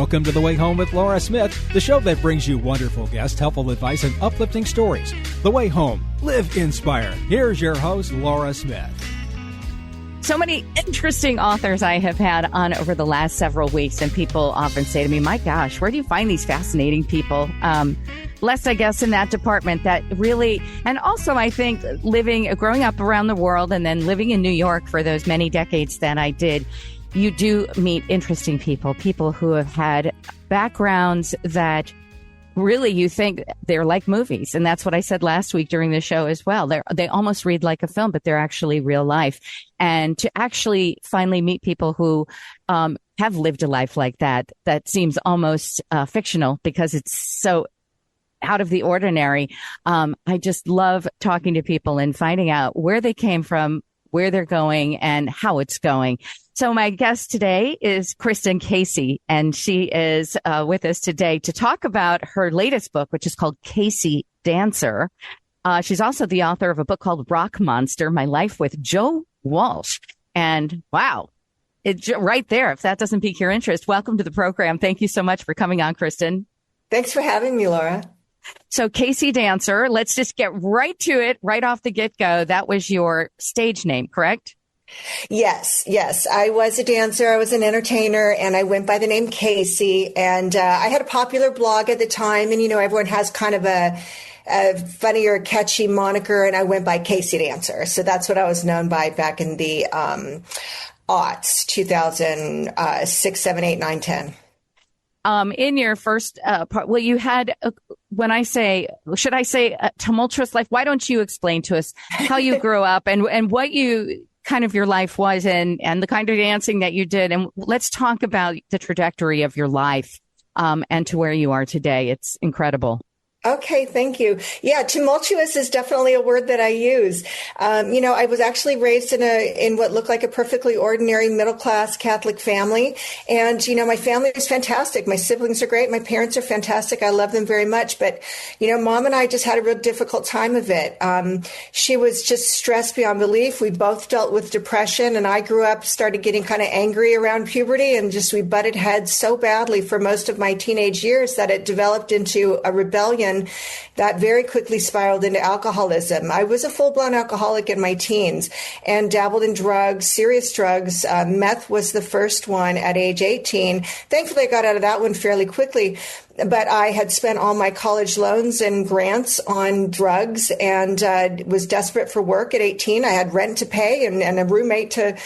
Welcome to The Way Home with Laura Smith, the show that brings you wonderful guests, helpful advice, and uplifting stories. The Way Home. Live inspired. Here's your host, Laura Smith. So many interesting authors I have had on over the last several weeks, and people often say to me, my gosh, where do you find these fascinating people? Less, I guess, in that department that really, and also I think growing up around the world and then living in New York for those many decades that I did, you do meet interesting people who have had backgrounds that really you think they're like movies. And that's what I said last week during the show as well. They almost read like a film, but they're actually real life. And to actually finally meet people who have lived a life like that seems almost fictional because it's so out of the ordinary. I just love talking to people and finding out where they came from, where they're going, and how it's going. So my guest today is Kristen Casey, and she is with us today to talk about her latest book, which is called Casey Dancer. She's also the author of a book called Rock Monster, My Life with Joe Walsh. And wow, it's right there. If that doesn't pique your interest, welcome to the program. Thank you so much for coming on, Kristen. Thanks for having me, Laura. So Casey Dancer, let's just get right to it, right off the get-go. That was your stage name, correct? Yes. I was a dancer. I was an entertainer, and I went by the name Casey. And I had a popular blog at the time, and, everyone has kind of a funny or catchy moniker, and I went by Casey Dancer. So that's what I was known by back in the aughts, 2006, 7, 8, 9, 10. In your first part, well, you had, should I say a tumultuous life? Why don't you explain to us how you grew up and what kind of your life was and the kind of dancing that you did? And let's talk about the trajectory of your life and to where you are today. It's incredible. Okay, thank you. Yeah, tumultuous is definitely a word that I use. I was actually raised in what looked like a perfectly ordinary middle-class Catholic family. And, my family is fantastic. My siblings are great. My parents are fantastic. I love them very much. But, Mom and I just had a real difficult time of it. She was just stressed beyond belief. We both dealt with depression, and I grew up, started getting kind of angry around puberty, and we butted heads so badly for most of my teenage years that it developed into a rebellion that very quickly spiraled into alcoholism. I was a full-blown alcoholic in my teens and dabbled in drugs, serious drugs. Meth was the first one at age 18. Thankfully, I got out of that one fairly quickly. But I had spent all my college loans and grants on drugs and was desperate for work at 18. I had rent to pay and a roommate to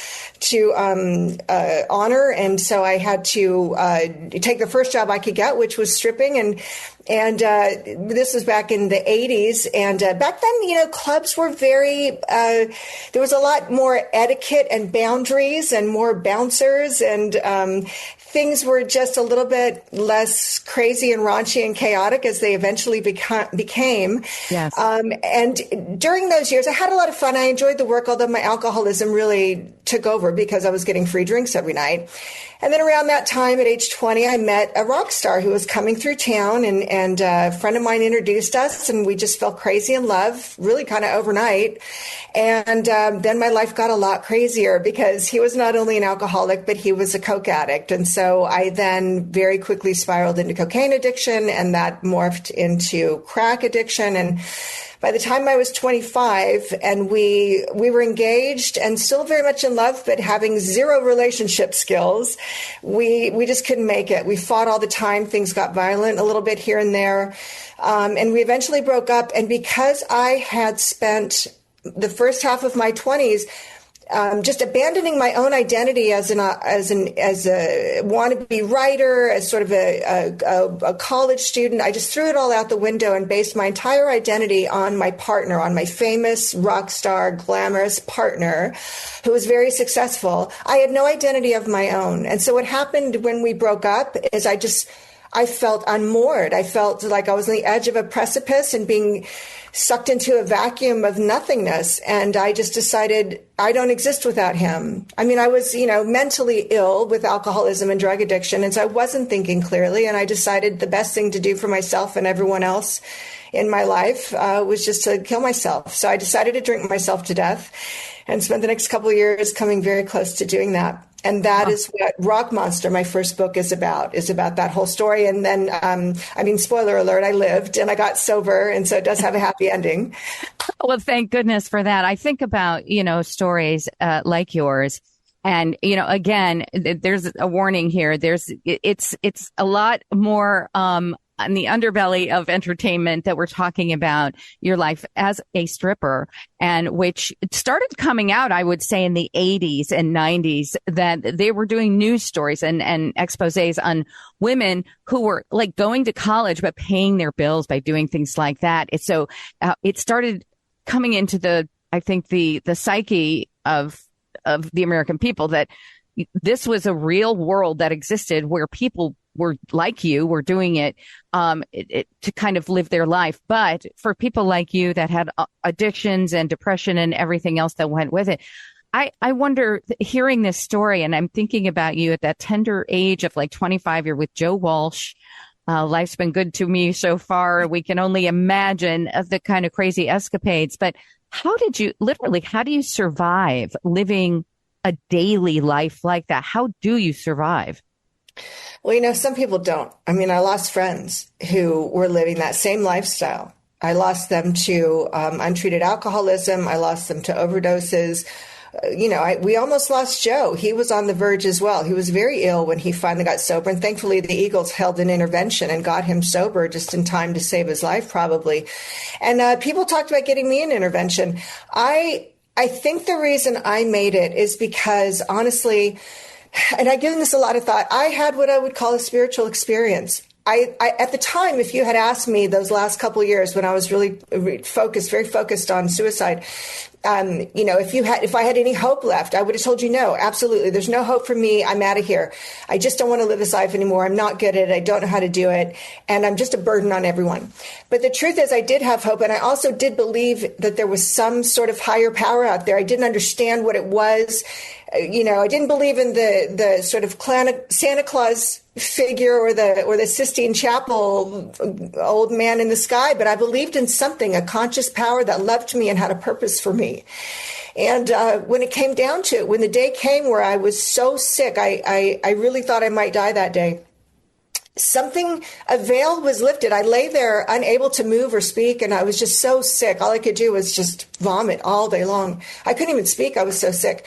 honor. And so I had to take the first job I could get, which was stripping. And this was back in the 80s. And back then, clubs were very, there was a lot more etiquette and boundaries and more bouncers, and things were just a little bit less crazy and raunchy and chaotic as they eventually became. Yes. And during those years, I had a lot of fun. I enjoyed the work, although my alcoholism really took over because I was getting free drinks every night. And then around that time at age 20, I met a rock star who was coming through town, and a friend of mine introduced us, and we just fell crazy in love, really kind of overnight. And then my life got a lot crazier because he was not only an alcoholic, but he was a coke addict. And so I then very quickly spiraled into cocaine addiction, and that morphed into crack addiction. And by the time I was 25 and we were engaged and still very much in love, but having zero relationship skills, we just couldn't make it. We fought all the time. Things got violent a little bit here and there. And we eventually broke up. And because I had spent the first half of my 20s just abandoning my own identity as a wannabe writer, as sort of a college student, I just threw it all out the window and based my entire identity on my partner, on my famous rock star, glamorous partner who was very successful. I had no identity of my own. And so what happened when we broke up is I felt unmoored. I felt like I was on the edge of a precipice and being sucked into a vacuum of nothingness. And I just decided I don't exist without him. I mean, I was, mentally ill with alcoholism and drug addiction. And so I wasn't thinking clearly. And I decided the best thing to do for myself and everyone else in my life was just to kill myself. So I decided to drink myself to death and spent the next couple of years coming very close to doing that. And that is what Rock Monster, my first book, is about that whole story. And then, spoiler alert, I lived and I got sober. And so it does have a happy ending. Well, thank goodness for that. I think about, stories like yours. And, again, there's a warning here. It's a lot more on the underbelly of entertainment that we're talking about your life as a stripper, and which started coming out, I would say, in the 80s and 90s, that they were doing news stories and exposés on women who were like going to college, but paying their bills by doing things like that. So it started coming into the psyche of the American people that this was a real world that existed where people were like you, were doing it, to kind of live their life. But for people like you that had addictions and depression and everything else that went with it, I wonder, hearing this story, and I'm thinking about you at that tender age of like 25, you're with Joe Walsh. Life's been good to me so far. We can only imagine the kind of crazy escapades. But how do you survive living a daily life like that? How do you survive? Well, some people don't. I lost friends who were living that same lifestyle. I lost them to untreated alcoholism. I lost them to overdoses. We almost lost Joe. He was on the verge as well. He was very ill when he finally got sober. And thankfully, the Eagles held an intervention and got him sober just in time to save his life, probably. And people talked about getting me an intervention. I think the reason I made it is because, honestly, and I've given this a lot of thought, I had what I would call a spiritual experience. I at the time, if you had asked me those last couple of years when I was really very focused on suicide, if I had any hope left, I would have told you no, absolutely. There's no hope for me. I'm out of here. I just don't want to live this life anymore. I'm not good at it. I don't know how to do it. And I'm just a burden on everyone. But the truth is I did have hope. And I also did believe that there was some sort of higher power out there. I didn't understand what it was. I didn't believe in the sort of Santa Claus figure or the Sistine Chapel old man in the sky, but I believed in something, a conscious power that loved me and had a purpose for me. And when it came down to it, when the day came where I was so sick, I really thought I might die that day. A veil was lifted. I lay there unable to move or speak, and I was just so sick. All I could do was just vomit all day long. I couldn't even speak. I was so sick.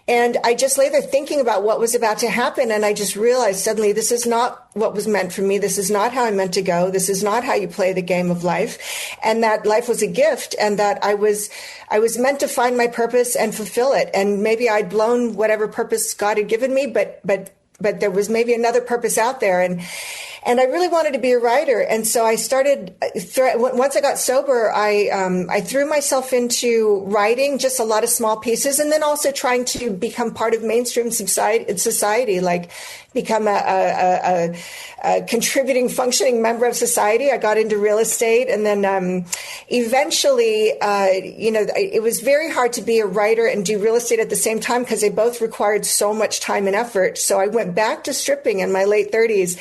And I just lay there thinking about what was about to happen, and I just realized suddenly this is not what was meant for me. This is not how I'm meant to go. This is not how you play the game of life. And that life was a gift, and that I was meant to find my purpose and fulfill it. And maybe I'd blown whatever purpose God had given me, but there was maybe another purpose out there. And I really wanted to be a writer. And so I started, once I got sober, I threw myself into writing just a lot of small pieces, and then also trying to become part of mainstream society, like become a contributing, functioning member of society. I got into real estate. And then eventually, it was very hard to be a writer and do real estate at the same time because they both required so much time and effort. So I went back to stripping in my late 30s.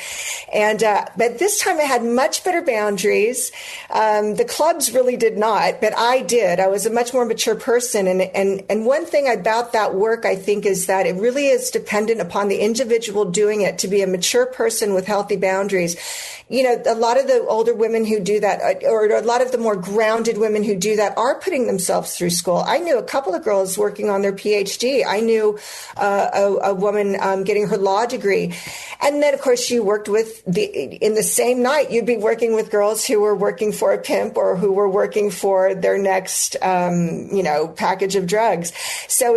But this time I had much better boundaries. The clubs really did not, but I did. I was a much more mature person. And one thing about that work, I think, is that it really is dependent upon the individual doing it to be a mature person with healthy boundaries. A lot of the older women who do that, or a lot of the more grounded women who do that, are putting themselves through school. I knew a couple of girls working on their PhD. I knew a woman getting her law degree. And then, of course, you worked in the same night, you'd be working with girls who were working for a pimp or who were working for their next, package of drugs. So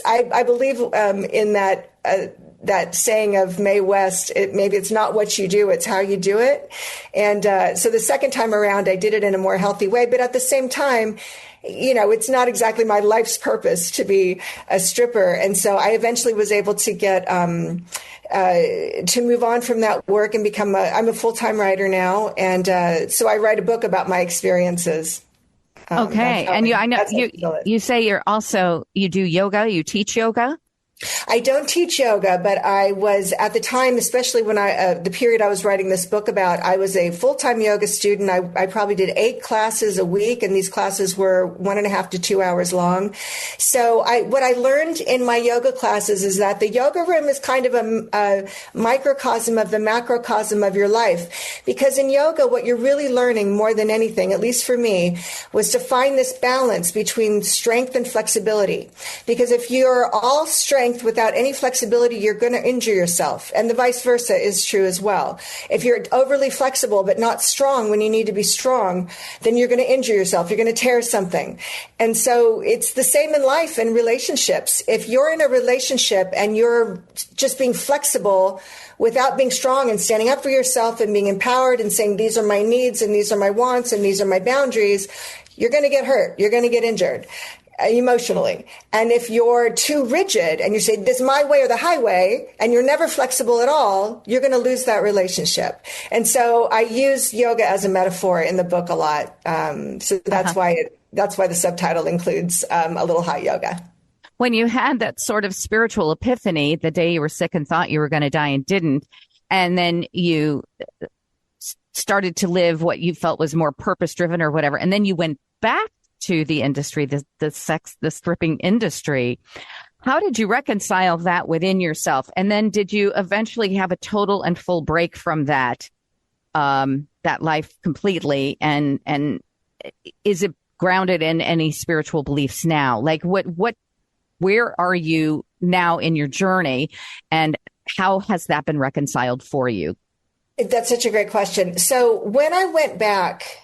I believe in that saying of Mae West, maybe it's not what you do, it's how you do it. And so the second time around, I did it in a more healthy way. But at the same time, it's not exactly my life's purpose to be a stripper. And so I eventually was able to get to move on from that work and I'm a full-time writer now. And so I write a book about my experiences. Okay. And I know you say you do yoga, you teach yoga? I don't teach yoga, but I was at the time, especially when the period I was writing this book about, I was a full-time yoga student. I probably did 8 classes a week, and these classes were 1.5 to 2 hours long. So what I learned in my yoga classes is that the yoga room is kind of a microcosm of the macrocosm of your life. Because in yoga, what you're really learning more than anything, at least for me, was to find this balance between strength and flexibility. Because if you're all strength without any flexibility, you're going to injure yourself. And the vice versa is true as well. If you're overly flexible but not strong when you need to be strong, then you're going to injure yourself. You're going to tear something. And so it's the same in life and relationships. If you're in a relationship and you're just being flexible without being strong and standing up for yourself and being empowered and saying, these are my needs and these are my wants and these are my boundaries, you're going to get hurt. You're going to get injured emotionally. And if you're too rigid and you say, this is my way or the highway, and you're never flexible at all, you're going to lose that relationship. And so I use yoga as a metaphor in the book a lot. So that's why the subtitle includes a little hot yoga. When you had that sort of spiritual epiphany the day you were sick and thought you were going to die and didn't, and then you started to live what you felt was more purpose driven or whatever, and then you went back to the industry, the stripping industry. How did you reconcile that within yourself? And then did you eventually have a total and full break from that life completely? And is it grounded in any spiritual beliefs now? Like where are you now in your journey, and how has that been reconciled for you? That's such a great question. So when I went back,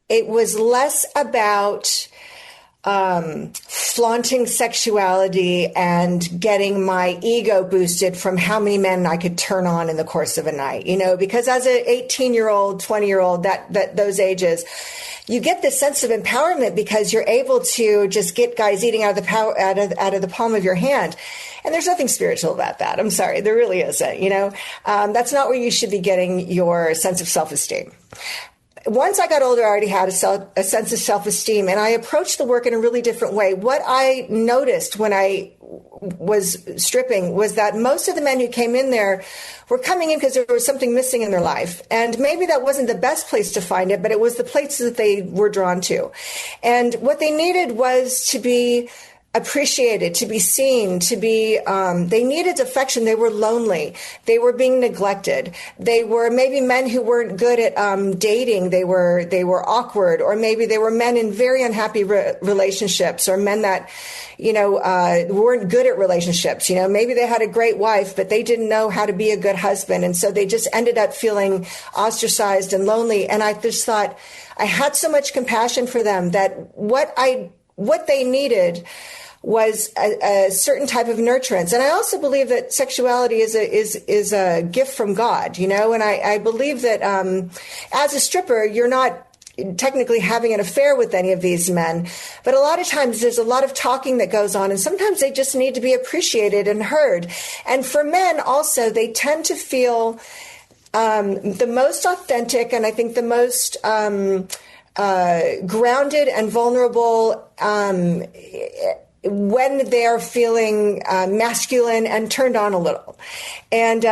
it was less about flaunting sexuality and getting my ego boosted from how many men I could turn on in the course of a night, because as an 18-year-old, 20-year-old, that those ages, you get this sense of empowerment because you're able to just get guys eating out of the palm of your hand. And there's nothing spiritual about that. I'm sorry, there really isn't, that's not where you should be getting your sense of self-esteem. Once I got older, I already had a sense of self-esteem, and I approached the work in a really different way. What I noticed when I was stripping was that most of the men who came in there were coming in because there was something missing in their life. And maybe that wasn't the best place to find it, but it was the places that they were drawn to. And what they needed was to be appreciated, to be seen, to be, they needed affection. They were lonely. They were being neglected. They were maybe men who weren't good at dating. They were awkward, or maybe they were men in very unhappy relationships, or men that, weren't good at relationships. Maybe they had a great wife, but they didn't know how to be a good husband. And so they just ended up feeling ostracized and lonely. And I just thought, I had so much compassion for them that what they needed was a certain type of nurturance. And I also believe that sexuality is a gift from God, and I believe that as a stripper, you're not technically having an affair with any of these men, but a lot of times there's a lot of talking that goes on, and sometimes they just need to be appreciated and heard. And for men also, they tend to feel the most authentic, and I think the most grounded and vulnerable when they're feeling masculine and turned on a little. And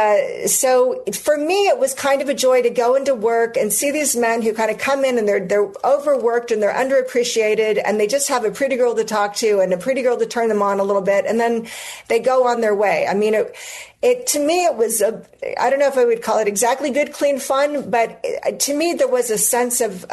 so for me, it was kind of a joy to go into work and see these men who kind of come in and they're overworked and they're underappreciated, and they just have a pretty girl to talk to and a pretty girl to turn them on a little bit, and then they go on their way. I mean, to me, it was I don't know if I would call it exactly good, clean fun, but to me, there was a sense of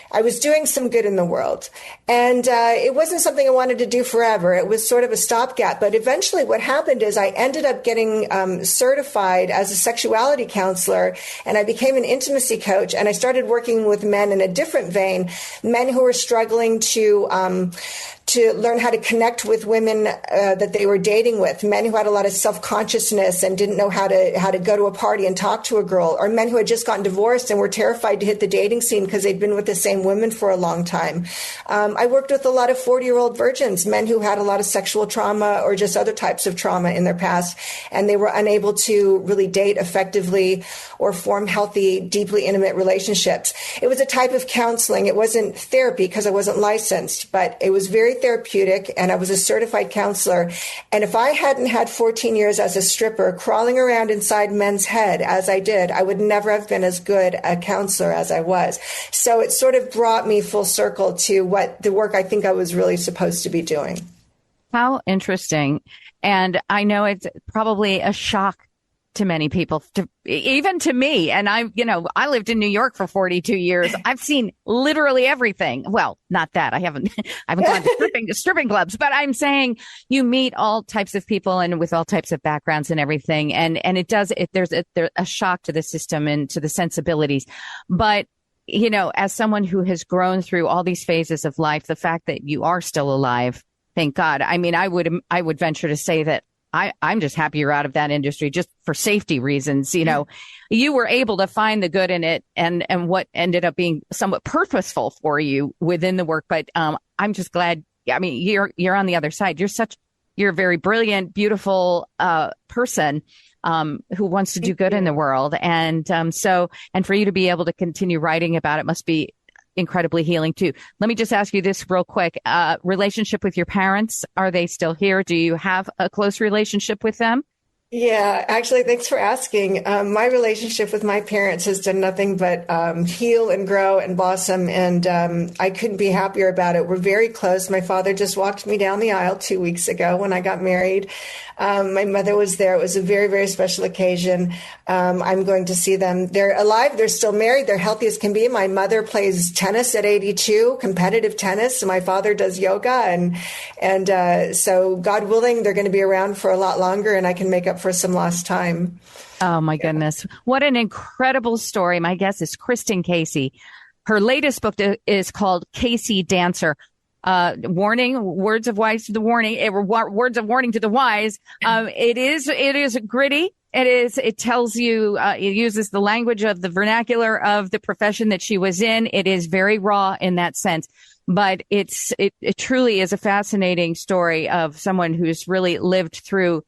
I was doing some good in the world. And it wasn't something I wanted to do forever. It was sort of a stopgap. But eventually what happened is I ended up getting certified as a sexuality counselor, and I became an intimacy coach, and I started working with men in a different vein, men who were struggling to learn how to connect with women that they were dating with, men who had a lot of self-consciousness and didn't know how to go to a party and talk to a girl, or men who had just gotten divorced and were terrified to hit the dating scene because they'd been with the same women for a long time. I worked with a lot of 40-year-old virgins, men who had a lot of sexual trauma or just other types of trauma in their past, and they were unable to really date effectively or form healthy, deeply intimate relationships. It was a type of counseling. It wasn't therapy because I wasn't licensed, but it was very therapeutic, and I was a certified counselor. And if I hadn't had 14 years as a stripper crawling around inside men's head as I did, I would never have been as good a counselor as I was. So it sort of brought me full circle to what the work I think I was really supposed to be doing. How interesting. And I know it's probably a shock to many people, even to me. And I lived in New York for 42 years. I've seen literally everything. Well, not that I haven't gone to stripping clubs, but I'm saying you meet all types of people and with all types of backgrounds and everything. And there's a shock to the system and to the sensibilities. But, as someone who has grown through all these phases of life, the fact that you are still alive, thank God. I mean, I would venture to say that I'm just happy you're out of that industry just for safety reasons. You were able to find the good in it and what ended up being somewhat purposeful for you within the work. But I'm just glad. I mean, you're on the other side. You're a very brilliant, beautiful person who wants to do good in the world. And for you to be able to continue writing about it must be incredibly healing too. Let me just ask you this real quick. Relationship with your parents, are they still here? Do you have a close relationship with them? Yeah, actually, thanks for asking. My relationship with my parents has done nothing but heal and grow and blossom, and I couldn't be happier about it. We're very close. My father just walked me down the aisle 2 weeks ago when I got married. My mother was there. It was a very, very special occasion. I'm going to see them. They're alive. They're still married. They're healthy as can be. My mother plays tennis at 82, competitive tennis. My father does yoga. And so God willing, they're going to be around for a lot longer, and I can make up for some lost time. Oh, my goodness. What an incredible story. My guest is Kristen Casey. Her latest book is called Casey Dancer. Warning, words of wise to the warning, words of warning to the wise. It is gritty. It tells you, it uses the language of the vernacular of the profession that she was in. It is very raw in that sense, but it truly is a fascinating story of someone who's really lived through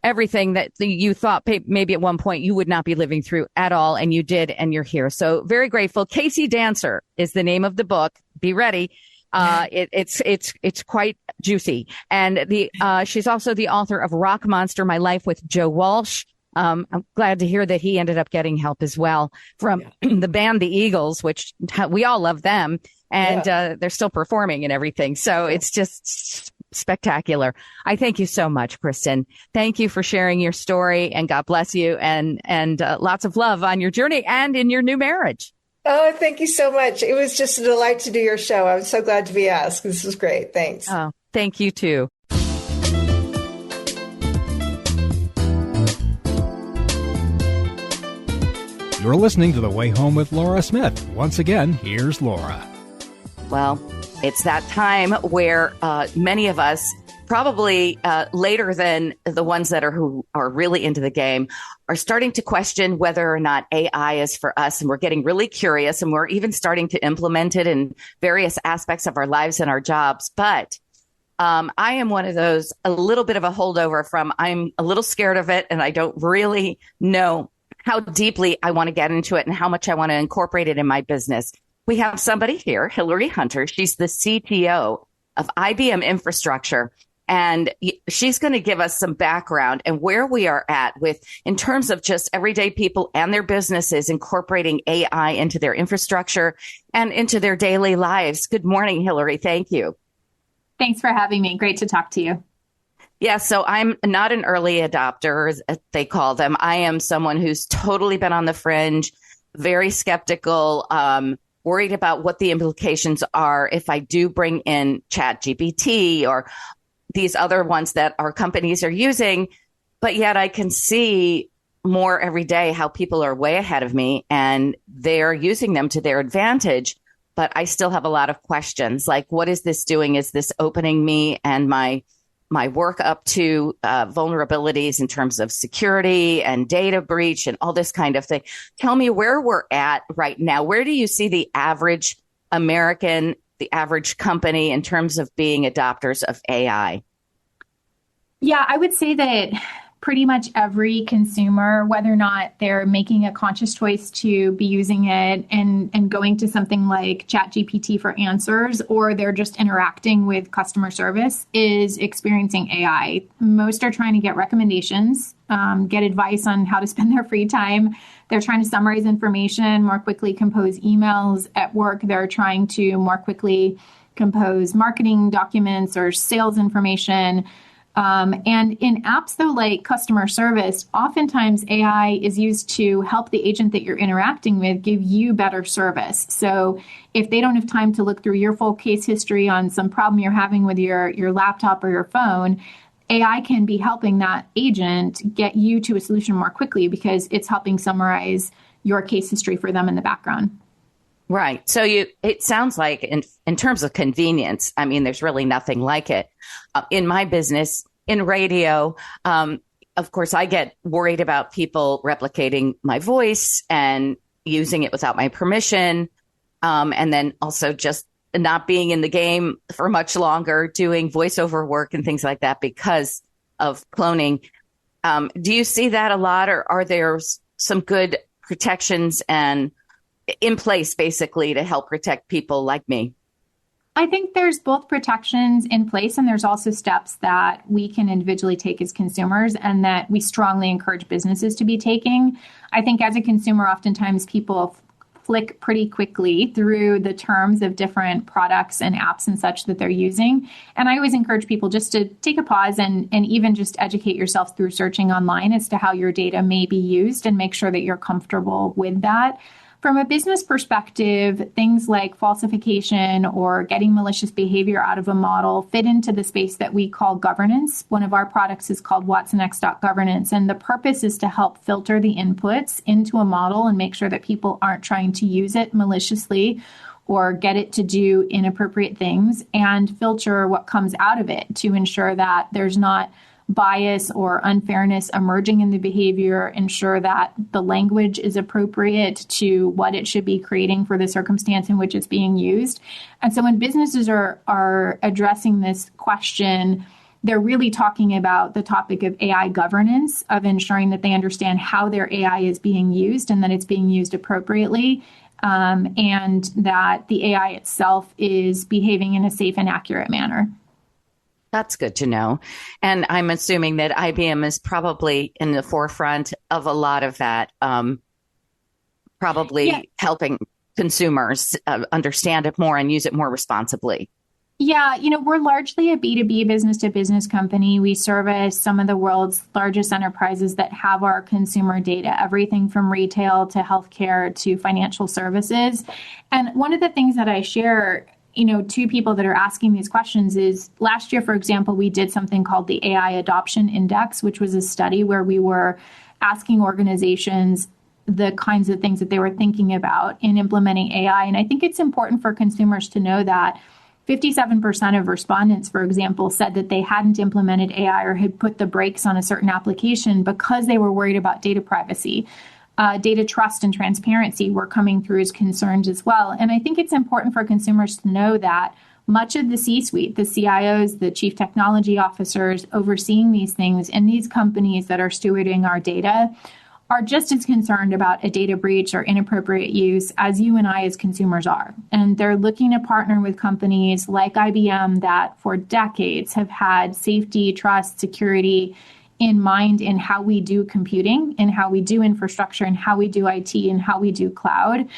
everything that you thought maybe at one point you would not be living through at all. And you did, and you're here. So very grateful. Casey Dancer is the name of the book. Be ready. It's quite juicy. And she's also the author of Rock Monster, My Life with Joe Walsh. I'm glad to hear that he ended up getting help as well from the band, the Eagles, which we all love them, and they're still performing and everything. So it's just spectacular. I thank you so much, Kristen. Thank you for sharing your story, and God bless you, and lots of love on your journey and in your new marriage. Oh, thank you so much. It was just a delight to do your show. I'm so glad to be asked. This was great. Thanks. Oh, thank you too. You're listening to The Way Home with Laura Smith. Once again, here's Laura. Well, it's that time where many of us, probably later than the ones who are really into the game, are starting to question whether or not AI is for us. And we're getting really curious, and we're even starting to implement it in various aspects of our lives and our jobs. But I am one of those, a little bit of a holdover from, I'm a little scared of it, and I don't really know how deeply I want to get into it and how much I want to incorporate it in my business. We have somebody here, Hilary Hunter. She's the CTO of IBM Infrastructure. And she's going to give us some background and where we are at in terms of just everyday people and their businesses incorporating AI into their infrastructure and into their daily lives. Good morning, Hilary. Thank you. Thanks for having me. Great to talk to you. Yeah, so I'm not an early adopter, as they call them. I am someone who's totally been on the fringe, very skeptical, worried about what the implications are if I do bring in ChatGPT or these other ones that our companies are using. But yet I can see more every day how people are way ahead of me and they're using them to their advantage. But I still have a lot of questions, like, what is this doing? Is this opening me and my work up to vulnerabilities in terms of security and data breach and all this kind of thing? Tell me where we're at right now. Where do you see the average American, the average company in terms of being adopters of AI? Yeah, I would say that pretty much every consumer, whether or not they're making a conscious choice to be using it and going to something like ChatGPT for answers, or they're just interacting with customer service, is experiencing AI. Most are trying to get recommendations, get advice on how to spend their free time. They're trying to summarize information, more quickly compose emails. At work, they're trying to more quickly compose marketing documents or sales information. And in apps, though, like customer service, oftentimes AI is used to help the agent that you're interacting with give you better service. So if they don't have time to look through your full case history on some problem you're having with your laptop or your phone, AI can be helping that agent get you to a solution more quickly because it's helping summarize your case history for them in the background. Right. So it sounds like in terms of convenience, I mean, there's really nothing like it. In my business, in radio, of course, I get worried about people replicating my voice and using it without my permission. And then also just not being in the game for much longer, doing voiceover work and things like that because of cloning. Do you see that a lot, or are there some good protections and in place basically to help protect people like me? I think there's both protections in place and there's also steps that we can individually take as consumers and that we strongly encourage businesses to be taking. I think as a consumer, oftentimes people flick pretty quickly through the terms of different products and apps and such that they're using. And I always encourage people just to take a pause and even just educate yourself through searching online as to how your data may be used and make sure that you're comfortable with that. From a business perspective, things like falsification or getting malicious behavior out of a model fit into the space that we call governance. One of our products is called watsonx.governance, and the purpose is to help filter the inputs into a model and make sure that people aren't trying to use it maliciously or get it to do inappropriate things, and filter what comes out of it to ensure that there's not bias or unfairness emerging in the behavior, ensure that the language is appropriate to what it should be creating for the circumstance in which it's being used. And so when businesses are addressing this question, they're really talking about the topic of AI governance, of ensuring that they understand how their AI is being used and that it's being used appropriately, and that the AI itself is behaving in a safe and accurate manner. That's good to know. And I'm assuming that IBM is probably in the forefront of a lot of that, helping consumers understand it more and use it more responsibly. Yeah, we're largely a B2B business-to-business company. We service some of the world's largest enterprises that have our consumer data, everything from retail to healthcare to financial services. And one of the things that I share to people that are asking these questions is last year, for example, we did something called the AI Adoption Index, which was a study where we were asking organizations the kinds of things that they were thinking about in implementing AI. And I think it's important for consumers to know that 57% of respondents, for example, said that they hadn't implemented AI or had put the brakes on a certain application because they were worried about data privacy. Data trust and transparency were coming through as concerns as well. And I think it's important for consumers to know that much of the C-suite, the CIOs, the chief technology officers overseeing these things in these companies that are stewarding our data are just as concerned about a data breach or inappropriate use as you and I as consumers are. And they're looking to partner with companies like IBM that for decades have had safety, trust, security in mind in how we do computing, in how we do infrastructure, and how we do IT, and how we do cloud.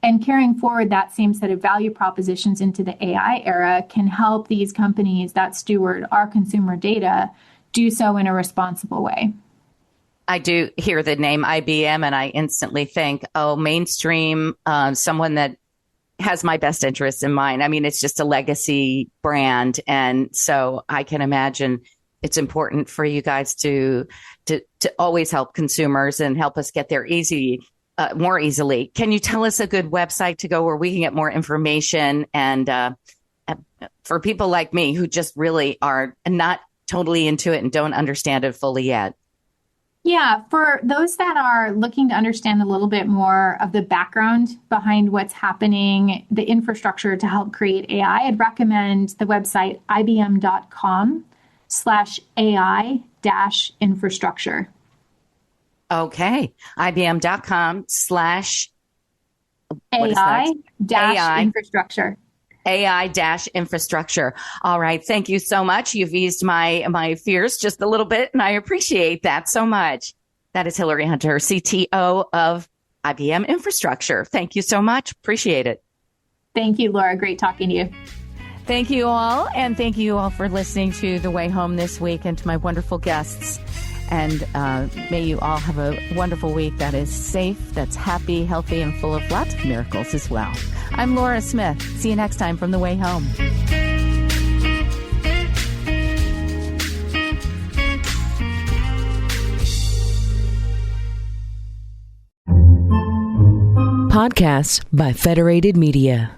And carrying forward that same set of value propositions into the AI era can help these companies that steward our consumer data do so in a responsible way. I do hear the name IBM and I instantly think, mainstream, someone that has my best interests in mind. I mean, it's just a legacy brand. And so I can imagine it's important for you guys to always help consumers and help us get there more easily. Can you tell us a good website to go where we can get more information? And for people like me who just really are not totally into it and don't understand it fully yet. Yeah, for those that are looking to understand a little bit more of the background behind what's happening, the infrastructure to help create AI, I'd recommend the website ibm.com/AI IBM-infrastructure. Okay. AI-infrastructure. AI-infrastructure. All right. Thank you so much. You've eased my fears just a little bit, and I appreciate that so much. That is Hilary Hunter, CTO of IBM Infrastructure. Thank you so much. Appreciate it. Thank you, Laura. Great talking to you. Thank you all. And thank you all for listening to The Way Home this week and to my wonderful guests. And may you all have a wonderful week that is safe, that's happy, healthy, and full of lots of miracles as well. I'm Laura Smith. See you next time from The Way Home. Podcasts by Federated Media.